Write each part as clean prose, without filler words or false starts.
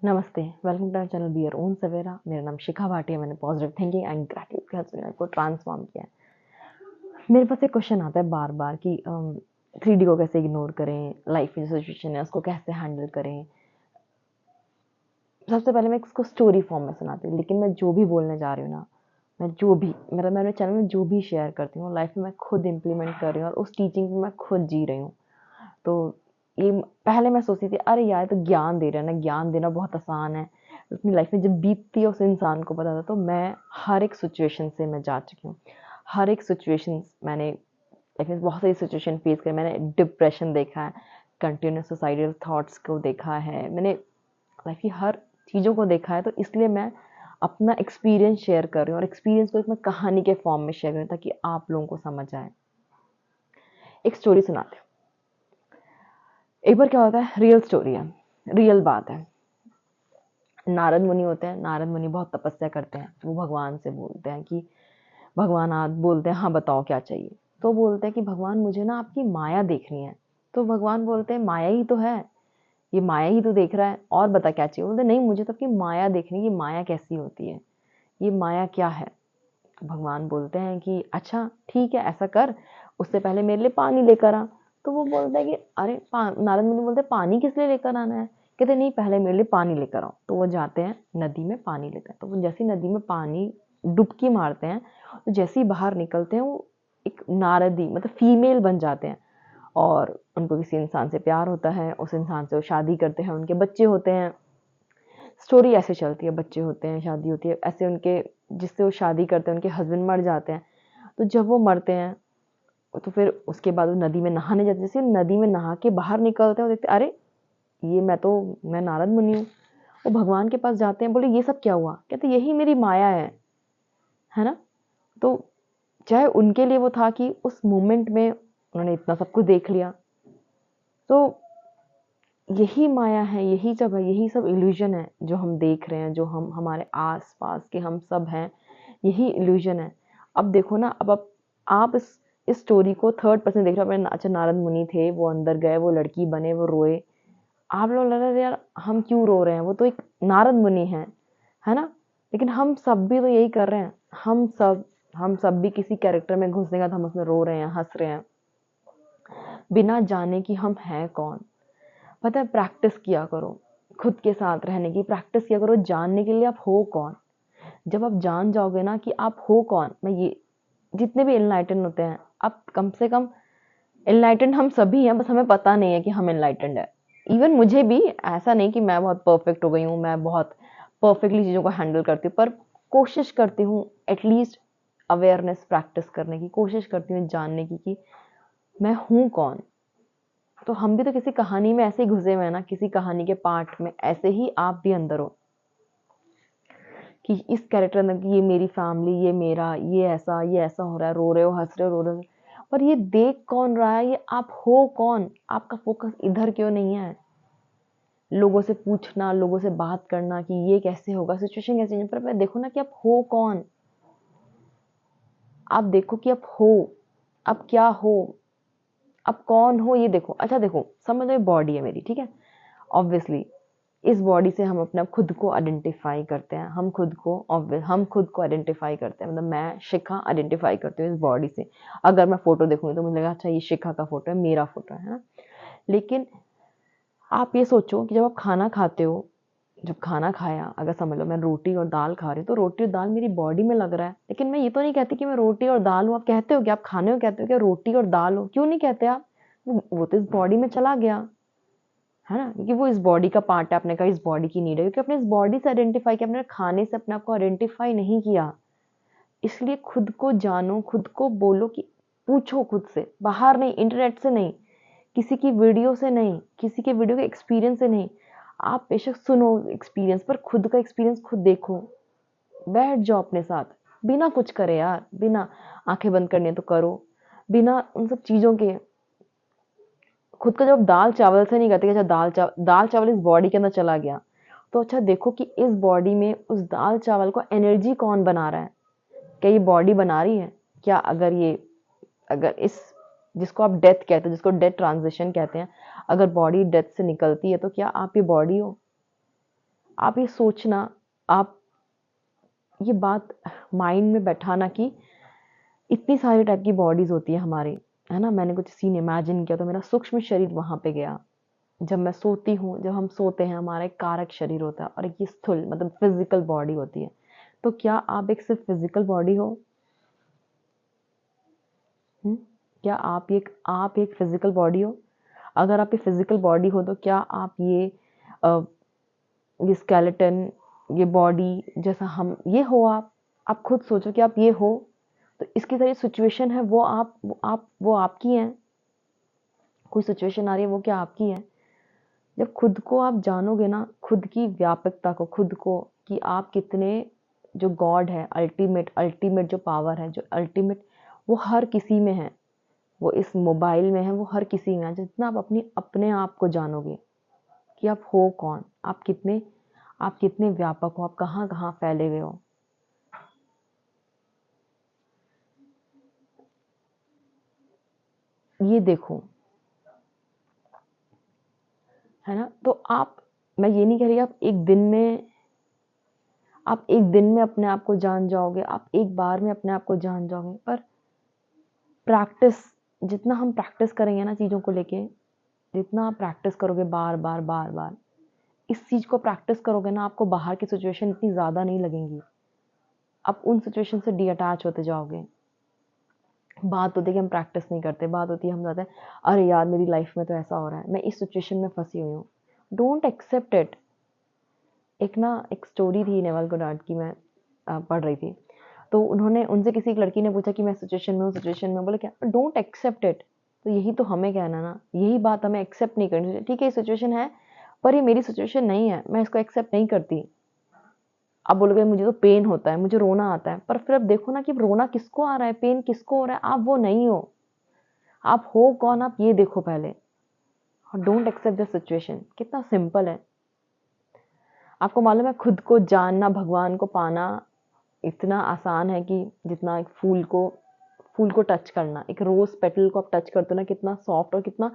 नमस्ते, welcome to our channel be your own Savera. मेरा नाम शिखा भाटिया। मैंने पॉजिटिव थिंकिंग एंड ग्रेटिट्यूड के अपने लाइफ को ट्रांसफॉर्म किया है। मेरे पास एक क्वेश्चन आता है बार बार कि 3D को कैसे इग्नोर करें, लाइफ में जो सिचुएशन है उसको कैसे हैंडल करें। सबसे पहले मैं इसको स्टोरी फॉर्म में सुनाती हूँ, लेकिन मैं जो भी बोलने जा रही हूँ ना, मैं जो भी मेरा मेरे चैनल में जो भी शेयर करती हूँ लाइफ में मैं खुद इम्प्लीमेंट कर रही हूँ और उस टीचिंग में मैं खुद जी रही हूँ। तो ये पहले मैं सोचती थी अरे यार तो ज्ञान दे रहा है ना, ज्ञान देना बहुत आसान है। अपनी लाइफ में जब बीतती है उस इंसान को पता था। तो मैं हर एक सिचुएशन से मैं जा चुकी हूँ। हर एक सिचुएशन मैंने लाइफ में बहुत सारी सिचुएशन फेस करी। मैंने डिप्रेशन देखा है, कंटिन्यूस सुसाइडल थॉट्स को देखा है, मैंने लाइफ की हर चीज़ों को देखा है। तो इसलिए मैं अपना एक्सपीरियंस शेयर कर रही हूँ और एक्सपीरियंस को एक मैं कहानी के फॉर्म में शेयर कर रही हूँ ताकि आप लोगों को समझ आए। एक स्टोरी सुनाते हैं। एक बार क्या होता है, रियल स्टोरी है, रियल बात है। नारद मुनि होते हैं, नारद मुनि बहुत तपस्या करते हैं। वो भगवान से बोलते हैं कि भगवान आप बोलते हैं हाँ बताओ क्या चाहिए। तो बोलते हैं कि भगवान मुझे ना आपकी माया देखनी है। तो भगवान बोलते हैं माया ही तो है, ये माया ही तो देख रहा है, और बता क्या चाहिए। बोलते नहीं मुझे तो आपकी माया देखनी है, ये माया कैसी होती है, ये माया क्या है। तो भगवान बोलते हैं कि अच्छा ठीक है ऐसा कर, उससे पहले मेरे लिए पानी लेकर आ। तो वो बोलता है कि अरे नारद मुनि बोलते हैं पानी किस लिए लेकर आना है। कहते नहीं पहले मेरे लिए पानी लेकर आओ। तो वो जाते हैं नदी में पानी लेकर। तो वो जैसे नदी में पानी डुबकी मारते हैं, तो जैसे ही बाहर निकलते हैं वो एक नारदी मतलब फीमेल बन जाते हैं। और उनको किसी इंसान से प्यार होता है, उस इंसान से वो शादी करते हैं, उनके बच्चे होते हैं। स्टोरी ऐसे चलती है, बच्चे होते हैं, शादी होती है, ऐसे उनके जिससे वो शादी करते हैं उनके हस्बैंड मर जाते हैं। तो जब वो मरते हैं तो फिर उसके बाद वो नदी में नहाने जाते हैं। जैसे नदी में नहा के बाहर निकलते हैं और देखते अरे ये मैं नारद मुनि हूँ। वो भगवान के पास जाते हैं, बोले ये सब क्या हुआ। कहते यही मेरी माया है ना। तो चाहे उनके लिए वो था कि उस मोमेंट में उन्होंने इतना सब कुछ देख लिया। तो यही माया है, यही सब है, यही सब इल्यूजन है जो हम देख रहे हैं, जो हम हमारे आस पास के हम सब हैं, यही इल्यूजन है। अब देखो ना, अब आप इस स्टोरी को थर्ड पर्सन देख रहे हो। अपने अच्छा नारद मुनि थे, वो अंदर गए, वो लड़की बने, वो रोए। आप लोग लग रहा है यार हम क्यों रो रहे हैं, वो तो एक नारद मुनि है ना। लेकिन हम सब भी तो यही कर रहे हैं। हम सब भी किसी कैरेक्टर में घुसने का तो हम उसमें रो रहे हैं, हंस रहे हैं, बिना जाने कि हम हैं कौन। पता है, प्रैक्टिस किया करो, खुद के साथ रहने की प्रैक्टिस किया करो, जानने के लिए आप हो कौन। जब आप जान जाओगे ना कि आप हो कौन, मैं ये जितने भी एनलाइटन होते हैं, आप कम से कम एनलाइटन हम सभी हैं, बस हमें पता नहीं है कि हम एनलाइटेंड है। इवन मुझे भी ऐसा नहीं कि मैं बहुत परफेक्ट हो गई हूँ, मैं बहुत परफेक्टली चीज़ों को हैंडल करती हूँ, पर कोशिश करती हूँ एटलीस्ट अवेयरनेस प्रैक्टिस करने की कोशिश करती हूँ, जानने की कि मैं हूँ कौन। तो हम भी तो किसी कहानी में ऐसे ही घुसे हुए हैं ना, किसी कहानी के पार्ट में, ऐसे ही आप भी अंदर हो कि इस कैरेक्टर अंदर की ये मेरी फैमिली, ये मेरा, ये ऐसा हो रहा है, रो रहे हो, हंस रहे हो, रो रहे हो। पर ये देख कौन रहा है, ये आप हो कौन। आपका फोकस इधर क्यों नहीं है। लोगों से पूछना, लोगों से बात करना कि ये कैसे होगा, सिचुएशन कैसे होगी, पर देखो ना कि आप हो कौन। आप देखो कि आप हो, आप क्या हो, आप कौन हो, ये देखो। अच्छा देखो, समझ लो बॉडी है मेरी, ठीक है। ऑब्वियसली इस बॉडी से हम अपना खुद को आइडेंटिफाई करते हैं, हम खुद को आइडेंटिफाई करते हैं, मतलब मैं शिखा आइडेंटिफाई करती हूँ इस बॉडी से। अगर मैं फोटो देखूंगी तो मुझे लगा अच्छा ये शिखा का फोटो है, मेरा फोटो है ना। लेकिन आप ये सोचो कि जब आप खाना खाते हो, जब खाना खाया, अगर समझ लो मैं रोटी और दाल खा रही हूँ, तो रोटी और दाल मेरी बॉडी में लग रहा है, लेकिन मैं ये तो नहीं कहती कि मैं रोटी और दाल हूँ। आप कहते हो कि आप खाने हो, कहते हो कि रोटी और दाल हो, क्यों नहीं कहते आप। वो तो इस बॉडी में चला गया है ना, क्योंकि वो इस बॉडी का पार्ट है। आपने कहा इस बॉडी की नीड है, क्योंकि आपने इस बॉडी से आइडेंटिफाई किया, आपने खाने से अपने आप को आइडेंटिफाई नहीं किया। इसलिए खुद को जानो, खुद को बोलो कि पूछो खुद से, बाहर नहीं, इंटरनेट से नहीं, किसी की वीडियो से नहीं, किसी के वीडियो के एक्सपीरियंस से नहीं। आप बेशक सुनो एक्सपीरियंस, पर खुद का एक्सपीरियंस खुद देखो। बैठ जाओ अपने साथ, बिना कुछ करे यार, बिना आंखें बंद करने तो करो, बिना उन सब चीजों के। खुद का जब दाल चावल से नहीं करते कि अच्छा दाल चावल इस बॉडी के अंदर चला गया, तो अच्छा देखो कि इस बॉडी में उस दाल चावल को एनर्जी कौन बना रहा है। क्या ये बॉडी बना रही है क्या। अगर इस जिसको आप डेथ कहते हो, जिसको डेथ ट्रांजिशन कहते हैं, अगर बॉडी डेथ से निकलती है तो क्या आप ये बॉडी हो। आप ये सोचना, आप ये बात माइंड में बैठाना कि इतनी सारी टाइप की बॉडीज होती है हमारी, है ना। मैंने कुछ सीन इमेजिन किया तो मेरा सूक्ष्म शरीर वहाँ पे गया। जब मैं सोती हूँ, जब हम सोते हैं, हमारा एक कारक शरीर होता है और एक ये स्थूल मतलब फिजिकल बॉडी होती है। तो क्या आप एक सिर्फ फिजिकल बॉडी हो? क्या आप एक फिजिकल बॉडी हो? अगर आप ये फिजिकल बॉडी हो तो क्या आप ये स्केलेटन, ये बॉडी जैसा हम ये हो? आप खुद सोचो कि आप ये हो, तो इसकी सारी सिचुएशन है वो आपकी हैं। कोई सिचुएशन आ रही है वो क्या आपकी है? जब खुद को आप जानोगे ना, खुद की व्यापकता को, खुद को कि आप कितने, जो गॉड है, अल्टीमेट जो पावर है, जो अल्टीमेट, वो हर किसी में है, वो इस मोबाइल में है, वो हर किसी में है। जितना आप अपने आप को जानोगे कि आप हो कौन, आप कितने व्यापक हो, आप कहाँ कहाँ फैले हुए हो। ये देखो, है ना। तो मैं ये नहीं कह रही आप एक दिन में अपने आप को जान जाओगे, आप एक बार में अपने आप को जान जाओगे, पर प्रैक्टिस, जितना हम प्रैक्टिस करेंगे ना चीज़ों को लेके, जितना आप प्रैक्टिस करोगे बार बार बार बार, इस चीज़ को प्रैक्टिस करोगे ना, आपको बाहर की सिचुएशन इतनी ज़्यादा नहीं लगेंगी। आप उन सिचुएशन से डिअटैच होते जाओगे। बात होती है कि हम प्रैक्टिस नहीं करते, बात होती है हम जाते हैं, अरे यार मेरी लाइफ में तो ऐसा हो रहा है, मैं इस सिचुएशन में फंसी हुई हूँ। Don't accept it. एक स्टोरी थी नेवल गोडार्ड की, मैं पढ़ रही थी, तो उनसे किसी एक लड़की ने पूछा कि मैं सिचुएशन में हूँ, सिचुएशन में। बोले क्या? Don't accept it. तो यही तो हमें कहना ना, यही बात हमें एक्सेप्ट नहीं करनी चाहिए। ठीक है, ये सिचुएशन है, पर ये मेरी सिचुएशन नहीं है, मैं इसको एक्सेप्ट नहीं करती। आप बोलोगे मुझे तो पेन होता है, मुझे रोना आता है, पर फिर अब देखो ना कि रोना किसको आ रहा है, पेन किसको हो रहा है। आप वो नहीं हो, आप हो कौन, आप ये देखो पहले। Don't accept the situation. कितना सिंपल है। आपको मालूम है, खुद को जानना, भगवान को पाना इतना आसान है कि जितना एक फूल को टच करना, एक रोज पेटल को आप टच करते हो ना, कितना सॉफ्ट और कितना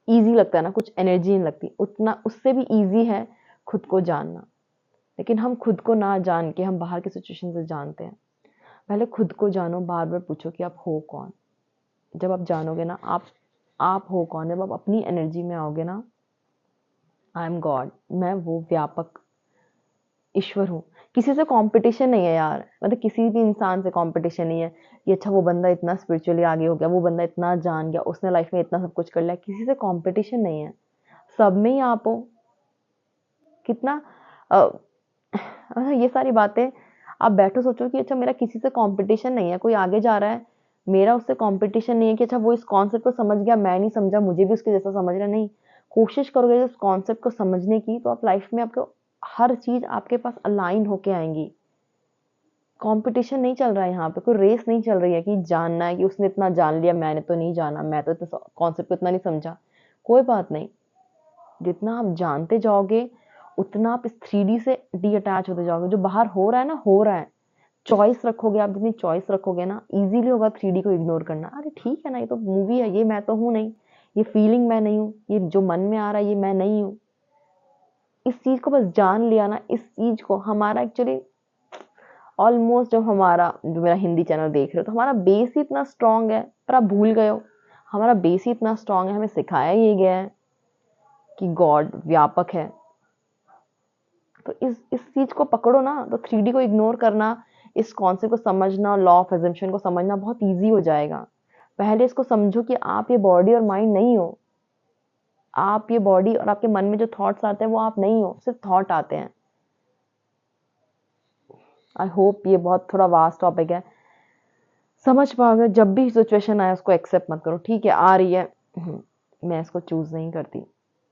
इजी लगता है ना, कुछ एनर्जी नहीं लगती, उतना उससे भी इजी है खुद को जानना। लेकिन हम खुद को ना जान के हम बाहर की सिचुएशन से जानते हैं। पहले खुद को जानो, बार बार पूछो कि आप हो कौन। जब आप जानोगे ना आप हो कौन, जब आप अपनी एनर्जी में आओगे ना, आई एम गॉड, मैं वो व्यापक ईश्वर हूँ। किसी से कंपटीशन नहीं है यार, मतलब किसी भी इंसान से कंपटीशन नहीं है कि अच्छा वो बंदा इतना स्पिरिचुअली आगे हो गया, वो बंदा इतना जान गया, उसने लाइफ में इतना सब कुछ कर लिया। किसी से कंपटीशन नहीं है, सब में ही आप हो। कितना अ, ये सारी बातें आप बैठो सोचो कि अच्छा मेरा किसी से कंपटीशन नहीं है, कोई आगे जा रहा है, मेरा उससे कंपटीशन नहीं है कि अच्छा वो इस कॉन्सेप्ट को समझ गया, मैं नहीं समझा, मुझे भी उसके जैसा समझना। नहीं, कोशिश करोगे उस कॉन्सेप्ट को समझने की, तो आप लाइफ में आपको हर चीज आपके पास अलाइन होके आएंगी। कंपटीशन नहीं चल रहा है यहाँ पे, कोई रेस नहीं चल रही है कि जानना है कि उसने इतना जान लिया, मैंने तो नहीं जाना, मैं तो इतना कॉन्सेप्ट को इतना नहीं समझा। कोई बात नहीं, जितना आप जानते जाओगे उतना आप इस 3D से डी अटैच होते जाओगे। जो बाहर हो रहा है ना, हो रहा है। चॉइस रखोगे आप, जितनी चॉइस रखोगे ना, इजीली होगा 3D को इग्नोर करना। अरे ठीक है ना, ये तो मूवी है, ये मैं तो हूँ नहीं, ये फीलिंग मैं नहीं हूँ, ये जो मन में आ रहा है ये मैं नहीं हूँ। इस चीज को बस जान लिया ना, इस चीज को हमारा एक्चुअली ऑलमोस्ट, जो मेरा हिंदी चैनल देख रहे हो, तो हमारा बेस ही इतना स्ट्रांग है, पर आप भूल गए हो। हमारा बेस ही इतना स्ट्रांग है, हमें सिखाया ये गया है कि गॉड व्यापक है। तो इस चीज को पकड़ो ना, तो 3D को इग्नोर करना, इस कॉन्सेप्ट को समझना, लॉ ऑफ अजम्पशन को समझना बहुत इजी हो जाएगा। पहले इसको समझो कि आप ये बॉडी और माइंड नहीं हो। आप ये बॉडी और आपके मन में जो थॉट्स आते हैं वो आप नहीं हो, सिर्फ थॉट आते हैं। आई होप ये बहुत थोड़ा वास्ट टॉपिक है, समझ पाओगे। जब भी सिचुएशन आए उसको एक्सेप्ट मत करो। ठीक है, आ रही है, मैं इसको चूज नहीं करती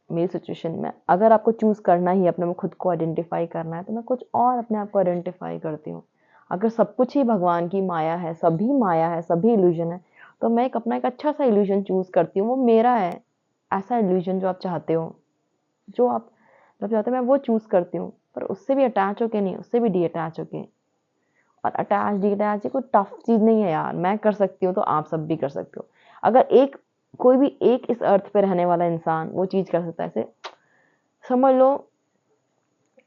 मेरी सिचुएशन में। अगर आपको चूज करना ही अपने में खुद को आइडेंटिफाई करना है, तो मैं कुछ और अपने आप को आइडेंटिफाई करती हूँ। अगर सब कुछ ही भगवान की माया है, सभी माया है, सभी इल्यूजन है, तो मैं अपना एक अच्छा सा इल्यूजन चूज करती हूँ, वो मेरा है। ऐसा इल्यूजन जो आप चाहते हो, जो आप जब चाहते हो, मैं वो चूज करती हूँ। पर उससे भी अटैच होके नहीं, उससे भी डी अटैच होके। और अटैच डी अटैच कोई टफ चीज नहीं है यार, मैं कर सकती हूँ तो आप सब भी कर सकते हो। अगर कोई भी एक इस अर्थ पे रहने वाला इंसान वो चीज कर सकता है, ऐसे समझ लो,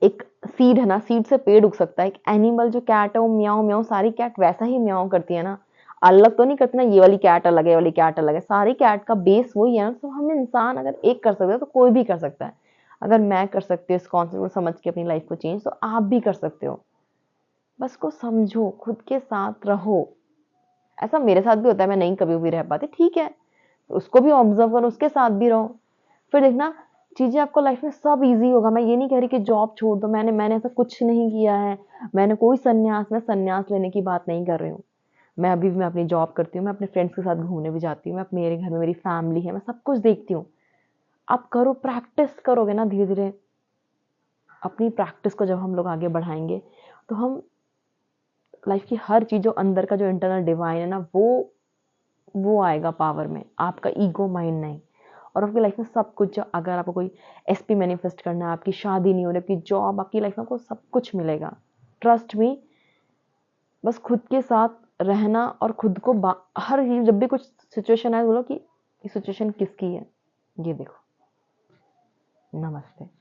एक सीड है ना, सीड से पेड़ उग सकता है। एक एनिमल जो कैट है वो म्याऊं म्याऊं, सारी कैट वैसा ही म्याऊं करती है ना, अलग तो नहीं करती ना, ये वाली कैट अलग है, ये वाली कैट अलग है, सारी कैट का बेस वही है ना। तो हम इंसान अगर एक कर सकते हैं तो कोई भी कर सकता है। अगर मैं कर सकती हूँ इस कॉन्सेप्ट को समझ के अपनी लाइफ को चेंज, तो आप भी कर सकते हो। बस को समझो, खुद के साथ रहो। ऐसा मेरे साथ भी होता है, मैं नहीं कभी भी रह पाती, ठीक है, उसको भी ऑब्जर्व करो, उसके साथ भी रहो, फिर देखना चीजें आपको लाइफ में सब इजी होगा। मैं ये नहीं कह रही कि जॉब छोड़ दो, मैंने ऐसा कुछ नहीं किया है, मैंने कोई मैं संन्यास लेने की बात नहीं कर रही हूँ। मैं अभी भी मैं अपनी जॉब करती हूँ, मैं अपने फ्रेंड्स के साथ घूमने भी जाती हूँ, मैं मेरे घर में मेरी फैमिली है, मैं सब कुछ देखती हूँ। आप करो, प्रैक्टिस करोगे ना धीरे धीरे, अपनी प्रैक्टिस को जब हम लोग आगे बढ़ाएंगे तो हम लाइफ की हर चीज जो अंदर का जो इंटरनल डिवाइन है ना, वो आएगा पावर में, आपका ईगो माइंड नहीं। और आपकी लाइफ में सब कुछ, अगर आपको कोई एसपी मैनिफेस्ट करना है, आपकी शादी नहीं हो रही, आपकी जॉब, आपकी लाइफ में आपको सब कुछ मिलेगा, ट्रस्ट मी। बस खुद के साथ रहना और खुद को हर जब भी कुछ सिचुएशन आए बोलो कि ये सिचुएशन किसकी है, ये देखो। नमस्ते।